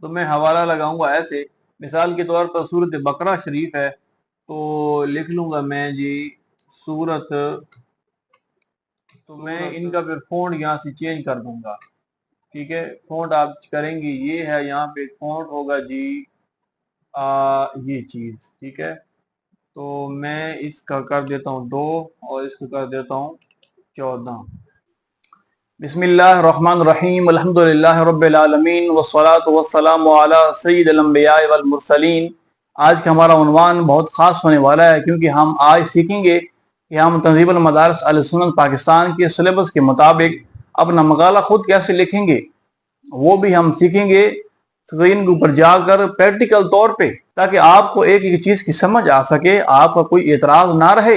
تو میں حوالہ لگاؤں گا ایسے، مثال کے طور پر سورۃ بقرہ شریف ہے تو لکھ لوں گا میں جی سورت، تو میں ان کا پھر فونٹ یہاں سے چینج کر دوں گا، ٹھیک ہے۔ فونٹ آپ کریں گی، یہ ہے یہاں پہ فونٹ ہوگا جی یہ چیز، ٹھیک ہے۔ تو میں اس کا کر دیتا ہوں 2 اور اس کو کر دیتا ہوں 14۔ بسم اللہ الرحمن الرحیم، الحمدللہ رب العالمین والصلاة والسلام علی سید الانبیاء والمرسلین۔ آج کا ہمارا عنوان بہت خاص ہونے والا ہے، کیونکہ ہم آج سیکھیں گے کہ ہم تنظیم المدارس اہل سنت پاکستان کے سلیبس کے مطابق اپنا مقالہ خود کیسے لکھیں گے، وہ بھی ہم سیکھیں گے اسکرین کے اوپر جا کر پریکٹیکل طور پہ، تاکہ آپ کو ایک ایک چیز کی سمجھ آ سکے، آپ کا کوئی اعتراض نہ رہے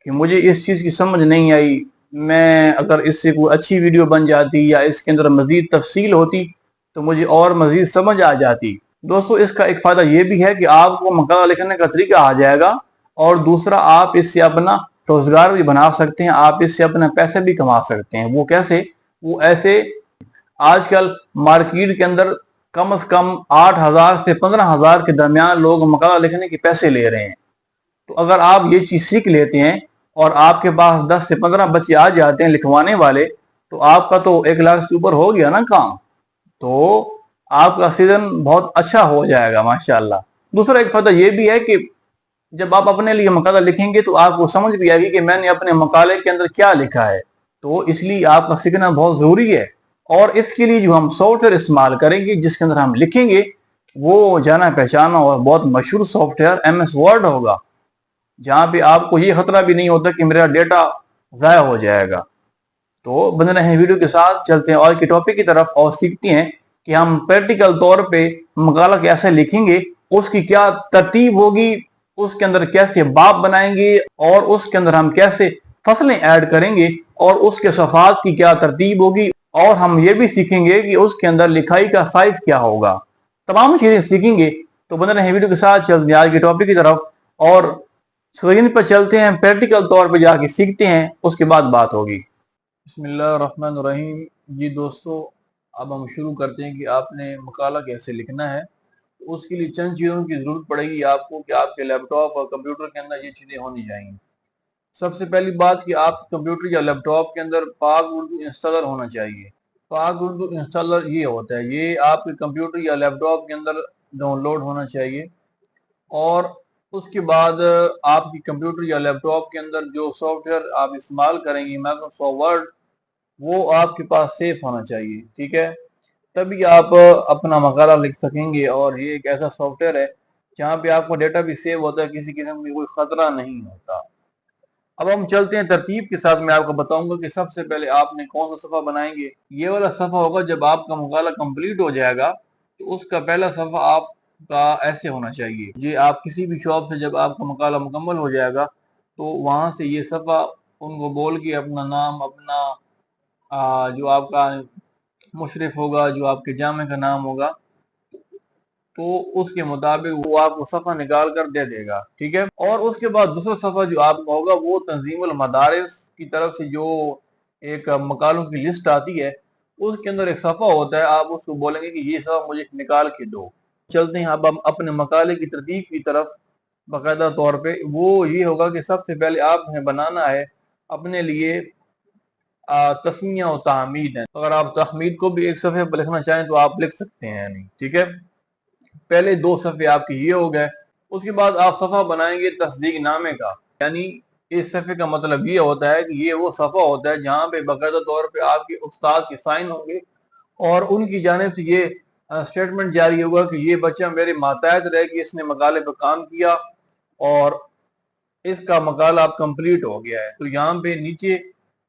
کہ مجھے اس چیز کی سمجھ نہیں آئی، میں اگر اس سے کوئی اچھی ویڈیو بن جاتی یا اس کے اندر مزید تفصیل ہوتی تو مجھے اور مزید سمجھ آ جاتی۔ دوستو اس کا ایک فائدہ یہ بھی ہے کہ آپ کو مقالہ لکھنے کا طریقہ آ جائے گا، اور دوسرا آپ اس سے اپنا روزگار بھی بنا سکتے ہیں، آپ اس سے اپنا پیسے بھی کما سکتے ہیں۔ وہ کیسے؟ وہ ایسے، آج کل مارکیٹ کے اندر کم از کم 8,000 سے 15,000 کے درمیان لوگ مقالہ لکھنے کے پیسے لے رہے ہیں۔ تو اگر آپ یہ چیز سیکھ لیتے ہیں اور آپ کے پاس 10 سے 15 بچے آ جاتے ہیں لکھوانے والے، تو آپ کا تو 1 لاکھ سے اوپر ہو گیا نا کام، تو آپ کا سیزن بہت اچھا ہو جائے گا ماشاءاللہ۔ دوسرا ایک فائدہ یہ بھی ہے کہ جب آپ اپنے لیے مقالہ لکھیں گے تو آپ کو سمجھ بھی آئے گی کہ میں نے اپنے مقالے کے اندر کیا لکھا ہے، تو اس لیے آپ کا سیکھنا بہت ضروری ہے۔ اور اس کے لیے جو ہم سافٹ ویئر استعمال کریں گے جس کے اندر ہم لکھیں گے، وہ جانا پہچانا اور بہت مشہور سافٹ ویئر MS Word ہوگا، جہاں پہ آپ کو یہ خطرہ بھی نہیں ہوتا کہ میرا ڈیٹا ضائع ہو جائے گا۔ تو بنے رہیں ویڈیو کے ساتھ، چلتے ہیں آج کے ٹاپک کی طرف اور سیکھتے ہیں کہ ہم پریکٹیکل طور پہ مقالہ کیسے لکھیں گے، اس کی کیا ترتیب ہوگی، اس کے اندر کیسے باب بنائیں گے، اور اس کے اندر ہم کیسے فصلیں ایڈ کریں گے، اور اس کے صفحات کی کیا ترتیب ہوگی، اور ہم یہ بھی سیکھیں گے کہ اس کے اندر لکھائی کا سائز کیا ہوگا۔ تمام چیزیں سیکھیں گے، تو بنے رہیں ویڈیو کے ساتھ، چلتے ہیں آج کے ٹاپک کی طرف اور اسکرین پر چلتے ہیں، پریکٹیکل طور پہ جا کے سیکھتے ہیں، اس کے بعد بات ہوگی۔ بسم اللہ الرحمن الرحیم۔ جی دوستو، اب ہم شروع کرتے ہیں کہ آپ نے مقالہ کیسے لکھنا ہے۔ اس کے لیے چند چیزوں کی ضرورت پڑے گی آپ کو، کہ آپ کے لیپ ٹاپ اور کمپیوٹر کے اندر یہ چیزیں ہونی چاہیے۔ سب سے پہلی بات کہ آپ کمپیوٹر یا لیپ ٹاپ کے اندر پاک اردو انسٹالر ہونا چاہیے۔ پاک اردو انسٹالر یہ ہوتا ہے، یہ آپ کے کمپیوٹر یا لیپ ٹاپ کے اندر ڈاؤن لوڈ ہونا چاہیے، اور اس کے بعد آپ کی کمپیوٹر یا لیپ ٹاپ کے اندر جو سافٹ ویئر آپ استعمال کریں گے مائکروسافٹ ورڈ، وہ آپ کے پاس سیف ہونا چاہیے، ٹھیک ہے۔ تبھی آپ اپنا مقالہ لکھ سکیں گے، اور یہ ایک ایسا سافٹ ویئر ہے جہاں پہ آپ کا ڈیٹا بھی سیو ہوتا ہے، کسی قسم کی کوئی خطرہ نہیں ہوتا۔ اب ہم چلتے ہیں ترتیب کے ساتھ، میں آپ کو بتاؤں گا کہ سب سے پہلے آپ نے کون سا صفحہ بنائیں گے۔ یہ والا صفحہ ہوگا جب آپ کا مقالہ کمپلیٹ ہو جائے گا، تو اس کا پہلا صفحہ آپ کا ایسے ہونا چاہیے۔ یہ آپ کسی بھی شاپ سے جب آپ کا مقالہ مکمل ہو جائے گا تو وہاں سے یہ صفحہ ان کو بول کے اپنا نام، اپنا جو آپ کا مشرف ہوگا، جو آپ کے جامع کا نام ہوگا، تو اس کے مطابق وہ آپ کو صفحہ نکال کر دے دے گا، ٹھیک ہے۔ اور اس کے بعد دوسرا صفحہ جو آپ کا ہوگا وہ تنظیم المدارس کی طرف سے جو ایک مقالوں کی لسٹ آتی ہے، اس کے اندر ایک صفحہ ہوتا ہے، آپ اس کو بولیں گے کہ یہ صفحہ مجھے نکال کے دو۔ چلتے ہیں اب ہم اپنے مقالے کی ترتیب کی طرف۔ باقاعدہ طور پہ وہ یہ ہوگا کہ سب سے پہلے آپ نے بنانا ہے اپنے لیے تسمیہ و تحمید ہے۔ اگر آپ تحمید کو بھی ایک صفحے پر لکھنا چاہیں تو آپ لکھ سکتے ہیں، نہیں، ٹھیک ہے۔ پہلے 2 صفحے آپ کے یہ ہو گئے۔ اس کے بعد آپ صفحہ بنائیں گے تصدیق نامے کا، یعنی اس صفحے کا مطلب یہ ہوتا ہے کہ یہ وہ صفحہ ہوتا ہے جہاں پہ باقاعدہ طور پہ آپ کے استاد کے سائن ہوں گے، اور ان کی جانب سے یہ اسٹیٹمنٹ جاری ہوگا کہ یہ بچہ میرے ماتحت رہے کہ اس نے مقالے پہ کام کیا اور اس کا مقالہ اب کمپلیٹ ہو گیا ہے۔ تو یہاں پہ نیچے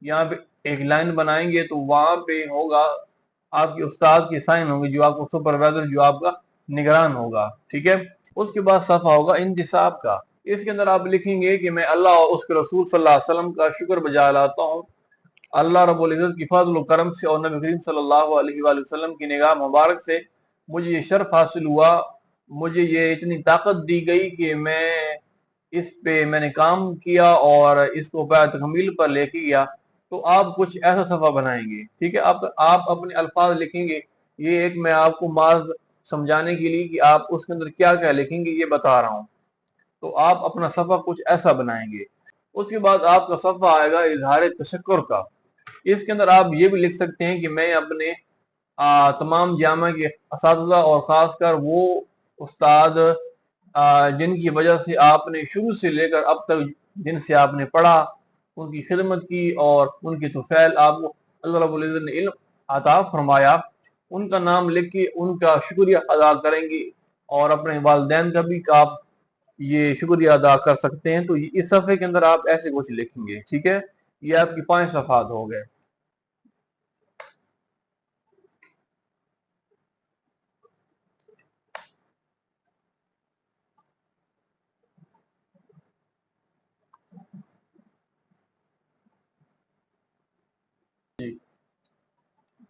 یہاں پہ ایک لائن بنائیں گے، تو وہاں پہ ہوگا آپ کے استاد کے سائن ہوں گے، جو آپ کو سپروائزر، جو آپ کا نگران ہوگا، ٹھیک ہے۔ اس کے بعد صفحہ ہوگا انتصاب کا۔ اس کے اندر آپ لکھیں گے کہ میں اللہ اور اس کے رسول صلی اللہ علیہ وسلم کا شکر بجا لاتا ہوں، اللہ رب العزت کی فضل و کرم سے اور نبی کریم صلی اللہ علیہ وآلہ وسلم کی نگاہ مبارک سے مجھے یہ شرف حاصل ہوا، مجھے یہ اتنی طاقت دی گئی کہ میں نے کام کیا اور اس کو پایہ تکمیل پر لے کے گیا۔ تو آپ کچھ ایسا صفحہ بنائیں گے، ٹھیک ہے۔ آپ اپنے الفاظ لکھیں گے، یہ ایک میں آپ کو سمجھانے کے لیے کہ آپ اس کے اندر کیا کیا لکھیں گے یہ بتا رہا ہوں۔ تو آپ اپنا صفحہ کچھ ایسا بنائیں گے۔ اس کے بعد آپ کا صفحہ آئے گا اظہار تشکر کا۔ اس کے اندر آپ یہ بھی لکھ سکتے ہیں کہ میں اپنے تمام جامعہ کے اساتذہ اور خاص کر وہ استاد جن کی وجہ سے آپ نے شروع سے لے کر اب تک جن سے آپ نے پڑھا، ان کی خدمت کی اور ان کی توفیل آپ کو اللہ رب العزت نے علم عطا فرمایا، ان کا نام لکھ کے ان کا شکریہ ادا کریں گے، اور اپنے والدین کا بھی آپ یہ شکریہ ادا کر سکتے ہیں۔ تو اس صفحے کے اندر آپ ایسے کچھ لکھیں گے، ٹھیک ہے؟ یہ آپ کی 5 صفحات ہو گئے۔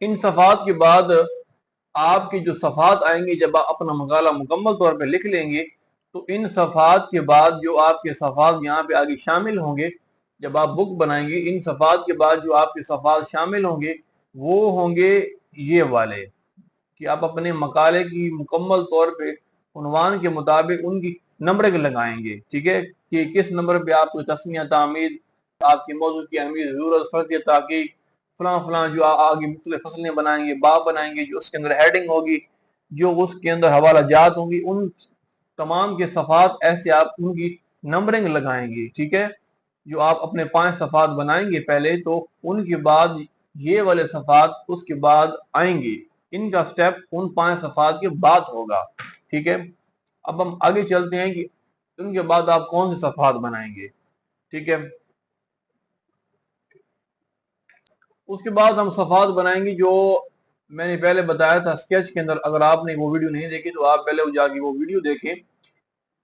ان صفحات کے بعد آپ کی جو صفحات آئیں گے، جب آپ اپنا مقالہ مکمل طور پہ لکھ لیں گے تو ان صفحات کے بعد جو آپ کے صفحات یہاں پہ آگے شامل ہوں گے، جب آپ بک بنائیں گے، ان صفحات کے بعد جو آپ کے صفحات شامل ہوں گے وہ ہوں گے یہ والے، کہ آپ اپنے مقالے کی مکمل طور پہ عنوان کے مطابق ان کی نمبرنگ لگائیں گے، ٹھیک ہے؟ کہ کس نمبر پہ آپ کو تسمیہ تعمید، آپ کے موضوع کی اہمیت، ضرورت، فرضیہ تحقیق، فلاں فلاں، جو آگے مختلف فصلیں بنائیں گے، باب بنائیں گے، جو اس کے اندر ہیڈنگ ہوگی، جو اس کے اندر حوالہ جات ہوں گی، ان تمام کے صفحات ایسے آپ ان کی نمبرنگ لگائیں گے، ٹھیک ہے؟ جو آپ اپنے 5 صفحات بنائیں گے پہلے، تو ان کے بعد یہ والے صفحات اس کے بعد آئیں گے، ان کا سٹیپ ان 5 صفحات کے بعد ہوگا، ٹھیک ہے؟ اب ہم آگے چلتے ہیں کہ ان کے بعد آپ کون سے صفحات بنائیں گے، ٹھیک ہے؟ اس کے بعد ہم صفحات بنائیں گے جو میں نے پہلے بتایا تھا سکیچ کے اندر۔ اگر آپ نے وہ ویڈیو نہیں دیکھی تو آپ پہلے جا کے وہ ویڈیو دیکھیں،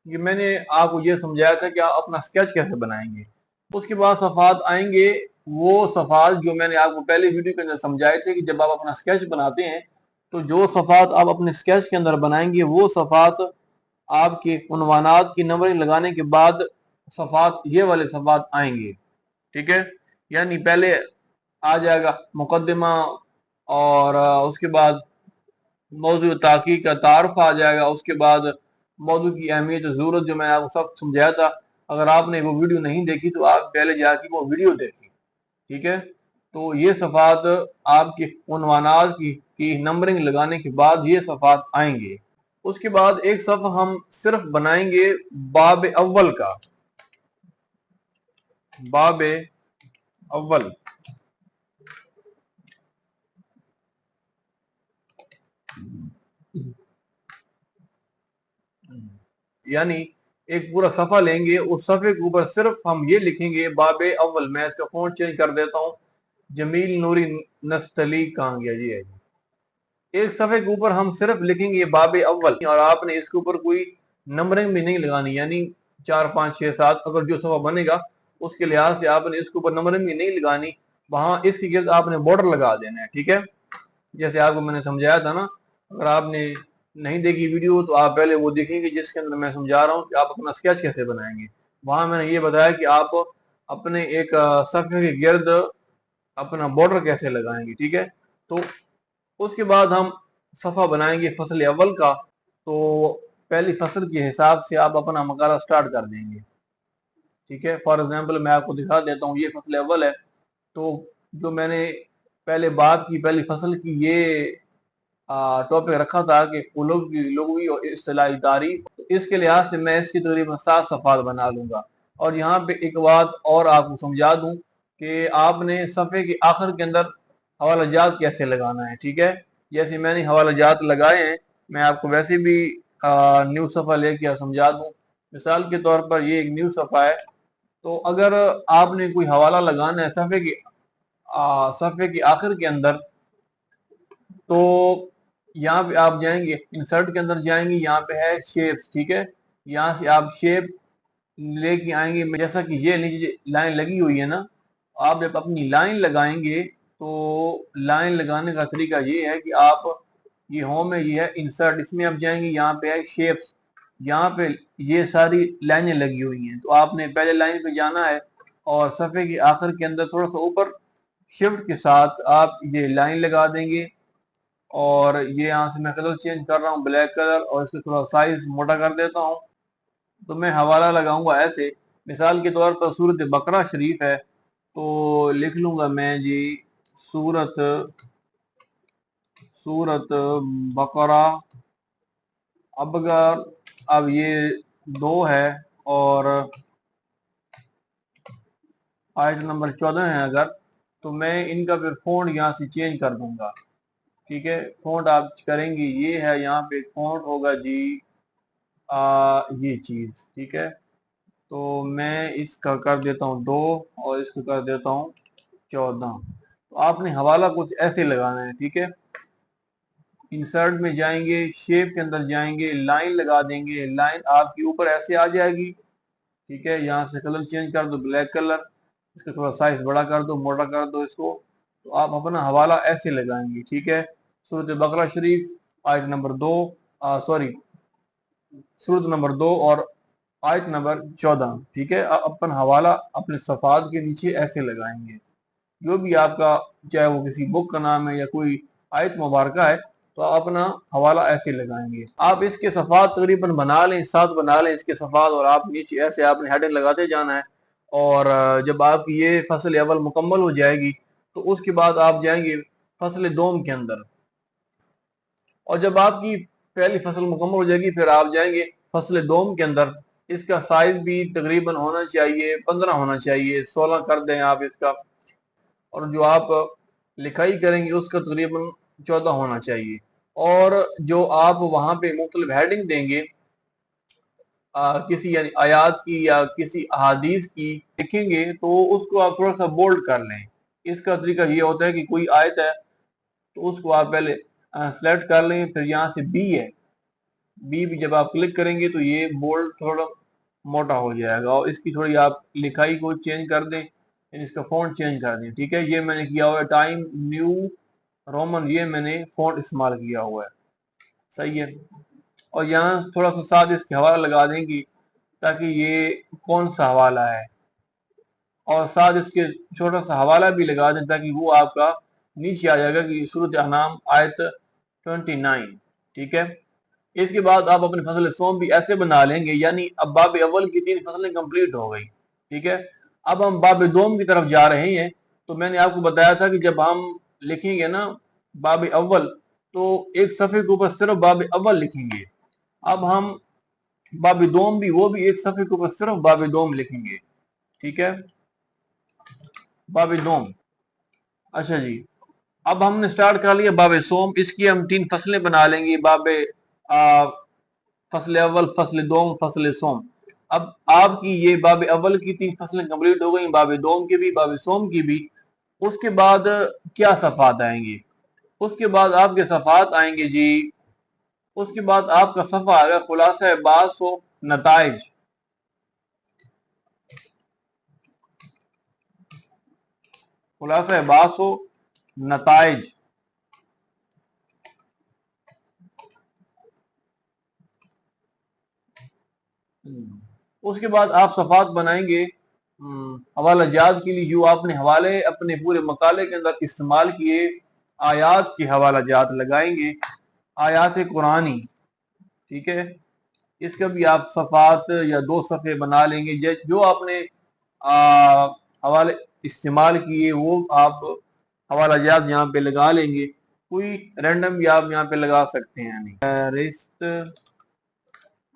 کہ میں نے آپ کو یہ سمجھایا تھا کہ آپ اپنا سکیچ کیسے بنائیں گے۔ اس کے بعد صفحات آئیں گے وہ صفحات جو میں نے آپ کو پہلے ویڈیو کے اندر سمجھائے تھے، کہ جب آپ اپنا سکیچ بناتے ہیں تو جو صفحات آپ اپنے سکیچ کے اندر بنائیں گے وہ صفحات آپ کے عنوانات کی نمبرنگ لگانے کے بعد صفحات یہ والے صفحات آئیں گے، ٹھیک ہے؟ یعنی پہلے آ جائے گا مقدمہ، اور اس کے بعد موضوع تحقیق کا تعارف آ جائے گا، اس کے بعد موضوع کی اہمیت و ضرورت جو میں آپ کو سب سمجھایا تھا۔ اگر آپ نے وہ ویڈیو نہیں دیکھی تو آپ پہلے جا کے وہ ویڈیو دیکھیں، ٹھیک ہے؟ تو یہ صفحات آپ کے عنوانات کی نمبرنگ لگانے کے بعد یہ صفحات آئیں گے۔ اس کے بعد ایک صفحہ ہم صرف بنائیں گے باب اول کا، باب اول، یعنی ایک پورا صفحہ لیں گے، اس صفحے کے اوپر صرف ہم یہ لکھیں گے باب اول۔ میں اس کا فونٹ چینج کر دیتا ہوں، جمیل نوری نستعلیق کہاں گیا جی ہے۔ ایک صفحے کے اوپر ہم صرف لکھیں گے باب اول، اور آپ نے اس کے اوپر کوئی نمبرنگ بھی نہیں لگانی، یعنی 4 5 6 7 اگر جو صفحہ بنے گا اس کے لحاظ سے آپ نے اس کے اوپر نمبرنگ بھی نہیں لگانی، وہاں اس کے گرد آپ نے بارڈر لگا دینا ہے، ٹھیک ہے؟ جیسے آپ کو میں نے سمجھایا تھا نا، اگر آپ نے نہیں دیکھی ویڈیو تو آپ پہلے وہ دیکھیں گے جس کے اندر میں سمجھا رہا ہوں کہ آپ اپنا سکیچ کیسے بنائیں گے۔ وہاں میں نے یہ بتایا کہ آپ اپنے ایک صفحے کے گرد اپنا بارڈر کیسے لگائیں گے، ٹھیک ہے؟ تو اس کے بعد ہم صفحہ بنائیں گے فصل اول کا، تو پہلی فصل کے حساب سے آپ اپنا مقالہ سٹارٹ کر دیں گے، ٹھیک ہے؟ فار ایگزامپل میں آپ کو دکھا دیتا ہوں، یہ فصل اول ہے، تو جو میں نے پہلے باب کی پہلی فصل کی یہ ٹاپک رکھا تھا کہ لغوی اور اصطلاحی تعریف، اس کے لحاظ سے میں اس کی تقریباً 7 صفحات بنا لوں گا۔ اور یہاں پہ ایک بات اور آپ کو سمجھا دوں کہ آپ نے صفحے کے آخر کے اندر حوالہ جات کیسے لگانا ہے، ٹھیک ہے؟ جیسے میں نے حوالہ جات لگائے ہیں، میں آپ کو ویسے بھی نیو صفحہ لے کے سمجھا دوں۔ مثال کے طور پر یہ ایک نیو صفحہ ہے، تو اگر آپ نے کوئی حوالہ لگانا ہے صفحے کے آخر کے اندر، تو یہاں پہ آپ جائیں گے انسرٹ کے اندر جائیں گے، یہاں پہ ہے شیپس، ٹھیک ہے؟ یہاں سے آپ شیپ لے کے آئیں گے، جیسا کہ یہ نیچے لائن لگی ہوئی ہے نا، آپ جب اپنی لائن لگائیں گے تو لائن لگانے کا طریقہ یہ ہے کہ آپ یہ ہوم ہے، یہ ہے انسرٹ، اس میں آپ جائیں گے، یہاں پہ ہے شیپس، یہاں پہ یہ ساری لائنیں لگی ہوئی ہیں، تو آپ نے پہلے لائن پہ جانا ہے اور صفحے کے آخر کے اندر تھوڑا سا اوپر شفٹ کے ساتھ آپ یہ لائن لگا دیں گے، اور یہ یہاں سے میں کلر چینج کر رہا ہوں بلیک کلر، اور اس کو تھوڑا سائز موٹا کر دیتا ہوں. تو میں حوالہ لگاؤں گا ایسے، مثال کے طور پر سورت بقرہ شریف ہے تو لکھ لوں گا میں جی سورت بقرہ. اب یہ 2 ہے اور آیت نمبر 14 ہے اگر، تو میں ان کا پھر فونٹ یہاں سے چینج کر دوں گا. ٹھیک ہے، فونٹ آپ کریں گی، یہ ہے یہاں پہ فونٹ ہوگا جی یہ چیز. ٹھیک ہے، تو میں اس کا کر دیتا ہوں 2 اور اس کو کر دیتا ہوں 14. تو آپ نے حوالہ کچھ ایسے لگانا ہے. ٹھیک ہے، انسرٹ میں جائیں گے، شیپ کے اندر جائیں گے، لائن لگا دیں گے، لائن آپ کی اوپر ایسے آ جائے گی. ٹھیک ہے، یہاں سے کلر چینج کر دو بلیک کلر، اس کا تھوڑا سائز بڑا کر دو، موٹا کر دو اس کو. تو آپ اپنا حوالہ ایسے لگائیں گے. ٹھیک ہے، سورت بقرہ شریف آیت نمبر 2 سورت نمبر 2 اور آیت نمبر 14. ٹھیک ہے، آپ اپنا حوالہ اپنے صفحات کے نیچے ایسے لگائیں گے. جو بھی آپ کا، چاہے وہ کسی بک کا نام ہے یا کوئی آیت مبارکہ ہے، تو آپ اپنا حوالہ ایسے لگائیں گے. آپ اس کے صفحات تقریباً بنا لیں، 7 بنا لیں اس کے صفحات، اور آپ نیچے ایسے آپ نے ہیڈنگ لگاتے جانا ہے. اور جب آپ کی یہ فصل اول مکمل ہو جائے گی تو اس کے بعد آپ جائیں گے فصل دوم کے اندر. اور جب آپ کی پہلی فصل مکمل ہو جائے گی پھر آپ جائیں گے فصل دوم کے اندر. اس کا سائز بھی تقریباً ہونا چاہیے 15 ہونا چاہیے، 16 کر دیں آپ اس کا. اور جو آپ لکھائی کریں گے اس کا تقریباً 14 ہونا چاہیے. اور جو آپ وہاں پہ مختلف ہیڈنگ دیں گے کسی یعنی آیات کی یا کسی احادیث کی لکھیں گے تو اس کو آپ تھوڑا سا بولڈ کر لیں. اس کا طریقہ یہ ہوتا ہے کہ کوئی آیت ہے تو اس کو آپ پہلے سلیکٹ کر لیں، پھر یہاں سے بی ہے، بی بھی جب آپ کلک کریں گے تو یہ بولڈ تھوڑا موٹا ہو جائے گا، اور اس کی تھوڑی آپ لکھائی کو چینج کر دیں، یعنی اس کا فونٹ چینج کر دیں. ٹھیک ہے، یہ میں نے کیا ہوا ہے ٹائم نیو رومن، یہ میں نے فونٹ استعمال کیا ہوا ہے. صحیح ہے، اور یہاں تھوڑا سا ساتھ اس کے حوالہ لگا دیں گی تاکہ یہ کون سا حوالہ ہے، اور ساتھ اس کے چھوٹا سا حوالہ بھی لگا دیں تاکہ وہ آپ کا نیچے آ جائے گا کہ سورۃ انعام آیت 29. ٹھیک ہے، اس کے بعد آپ اپنی فصل سوم بھی ایسے بنا لیں گے، یعنی اب باب اول کی 3 فصلیں کمپلیٹ ہو گئی. ٹھیک ہے، اب ہم باب دوم کی طرف جا رہے ہیں. تو میں نے آپ کو بتایا تھا کہ جب ہم لکھیں گے نا باب اول تو ایک صفحے کے اوپر صرف باب اول لکھیں گے. اب ہم باب دوم بھی، وہ بھی ایک صفحے کے اوپر صرف باب دوم لکھیں گے. ٹھیک ہے، باب دوم. اچھا جی، اب ہم نے سٹارٹ کر لیا باب سوم. اس کی ہم 3 فصلیں بنا لیں گے، باب فصل اول، فصل دوم، فصل سوم. اب آپ کی یہ باب اول کی 3 فصلیں کمپلیٹ ہو گئیں، باب دوم کی بھی، باب سوم کی بھی. اس کے بعد کیا صفحات آئیں گے؟ اس کے بعد آپ کے صفحات آئیں گے جی، اس کے بعد آپ کا صفحہ آئے گا خلاصہ بعض و نتائج. خلاصہ بعض و نتائج. اس کے بعد آپ صفحات بنائیں گے حوالہ جات کے لیے، جو آپ نے حوالے اپنے پورے مقالے کے اندر استعمال کیے. آیات کے حوالہ جات لگائیں گے، آیات قرآنی. ٹھیک ہے، اس کا بھی آپ صفحات یا 2 صفحے بنا لیں گے. جو آپ نے حوالے استعمال کیے وہ آپ حوالہ جات یہاں پہ لگا لیں گے. کوئی رینڈم بھی آپ یہاں پہ لگا سکتے ہیں. فہرست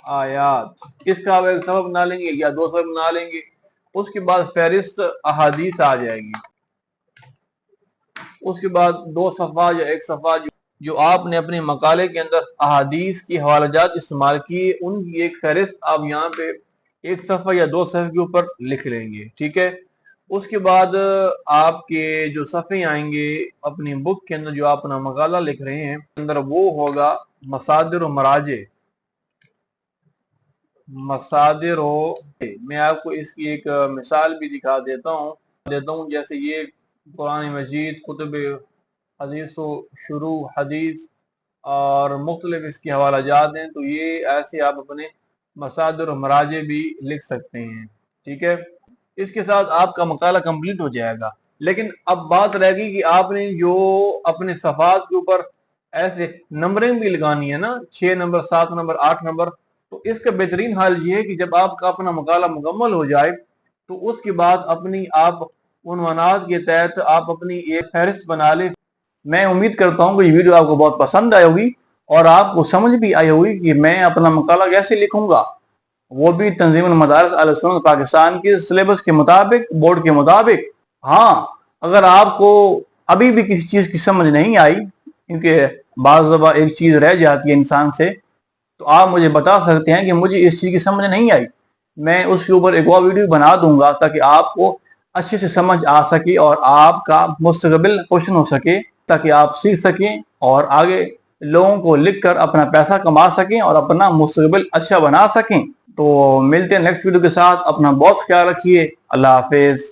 آیات، اس کا آپ ایک صفحہ بنا لیں گے یا 2 صفحے بنا لیں گے. اس کے بعد فہرست احادیث آ جائے گی. اس کے بعد 2 صفحہ یا 1 صفحہ جو آپ نے اپنے مقالے کے اندر احادیث کی حوالہ جات استعمال کی، ان کی ایک فہرست آپ یہاں پہ 1 صفحہ یا 2 صفحے کے اوپر لکھ لیں گے. ٹھیک ہے، اس کے بعد آپ کے جو صفحے آئیں گے اپنی بک کے اندر، جو آپ اپنا مقالہ لکھ رہے ہیں اندر، وہ ہوگا مصادر و مراجع. مصادر میں آپ کو اس کی ایک مثال بھی دکھا دیتا ہوں. جیسے یہ قرآن مجید، کتب حدیث و شروع حدیث اور مختلف اس کے حوالہ جات ہیں، تو یہ ایسے آپ اپنے مصادر و مراجع بھی لکھ سکتے ہیں. ٹھیک ہے، اس کے ساتھ آپ کا مقالہ کمپلیٹ ہو جائے گا. لیکن اب بات رہ گئی کہ آپ نے جو اپنے صفحات کے اوپر ایسے نمبرنگ بھی لگانی ہے نا، 6 نمبر 7 نمبر 8 نمبر. تو اس کا بہترین حل یہ ہے کہ جب آپ کا اپنا مقالہ مکمل ہو جائے تو اس کے بعد اپنی آپ عنوانات کے تحت آپ اپنی ایک فہرست بنا لیں. میں امید کرتا ہوں کہ یہ ویڈیو آپ کو بہت پسند آئی ہوگی اور آپ کو سمجھ بھی آئی ہوگی کہ میں اپنا مقالہ کیسے لکھوں گا، وہ بھی تنظیم المدارس اہل سنت پاکستان کے سلیبس کے مطابق، بورڈ کے مطابق. ہاں اگر آپ کو ابھی بھی کسی چیز کی سمجھ نہیں آئی، کیونکہ بعض دفعہ ایک چیز رہ جاتی ہے انسان سے، تو آپ مجھے بتا سکتے ہیں کہ مجھے اس چیز کی سمجھ نہیں آئی. میں اس کے اوپر ایک اور ویڈیو بنا دوں گا تاکہ آپ کو اچھے سے سمجھ آ سکے اور آپ کا مستقبل روشن ہو سکے، تاکہ آپ سیکھ سکیں اور آگے لوگوں کو لکھ کر اپنا پیسہ کما سکیں اور اپنا مستقبل اچھا بنا سکیں. تو ملتے ہیں نیکسٹ ویڈیو کے ساتھ. اپنا بہت خیال رکھیے. اللہ حافظ.